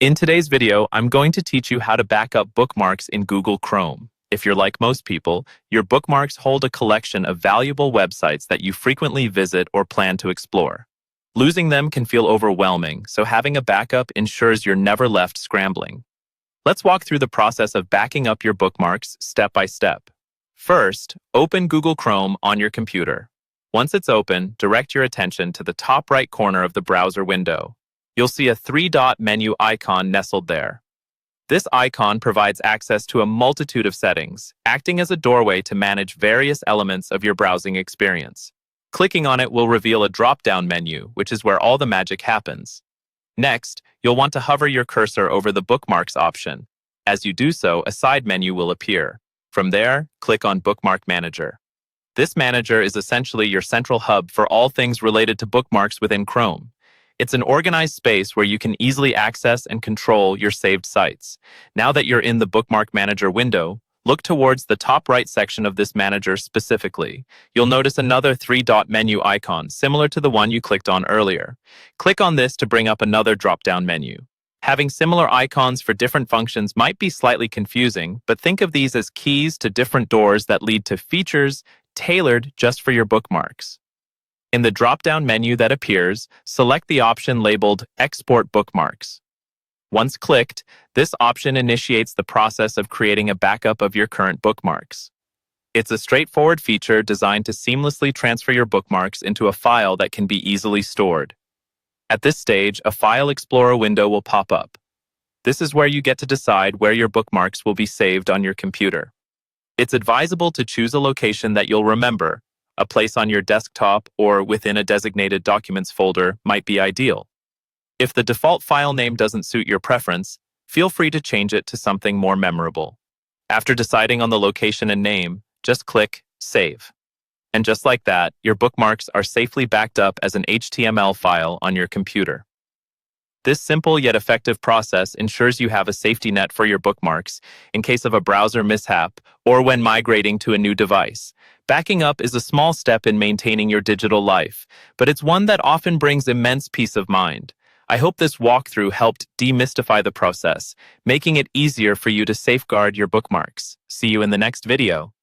In today's video, I'm going to teach you how to back up bookmarks in Google Chrome. If you're like most people, your bookmarks hold a collection of valuable websites that you frequently visit or plan to explore. Losing them can feel overwhelming, so having a backup ensures you're never left scrambling. Let's walk through the process of backing up your bookmarks step by step. First, open Google Chrome on your computer. Once it's open, direct your attention to the top right corner of the browser window. You'll see a three-dot menu icon nestled there. This icon provides access to a multitude of settings, acting as a doorway to manage various elements of your browsing experience. Clicking on it will reveal a drop-down menu, which is where all the magic happens. Next, you'll want to hover your cursor over the Bookmarks option. As you do so, a side menu will appear. From there, click on Bookmark Manager. This manager is essentially your central hub for all things related to bookmarks within Chrome. It's an organized space where you can easily access and control your saved sites. Now that you're in the Bookmark Manager window, look towards the top right section of this manager specifically. You'll notice another three-dot menu icon, similar to the one you clicked on earlier. Click on this to bring up another drop-down menu. Having similar icons for different functions might be slightly confusing, but think of these as keys to different doors that lead to features tailored just for your bookmarks. In the drop-down menu that appears, select the option labeled Export Bookmarks. Once clicked, this option initiates the process of creating a backup of your current bookmarks. It's a straightforward feature designed to seamlessly transfer your bookmarks into a file that can be easily stored. At this stage, a File Explorer window will pop up. This is where you get to decide where your bookmarks will be saved on your computer. It's advisable to choose a location that you'll remember. A place on your desktop or within a designated Documents folder might be ideal. If the default file name doesn't suit your preference, feel free to change it to something more memorable. After deciding on the location and name, just click Save. And just like that, your bookmarks are safely backed up as an HTML file on your computer. This simple yet effective process ensures you have a safety net for your bookmarks in case of a browser mishap or when migrating to a new device. Backing up is a small step in maintaining your digital life, but it's one that often brings immense peace of mind. I hope this walkthrough helped demystify the process, making it easier for you to safeguard your bookmarks. See you in the next video.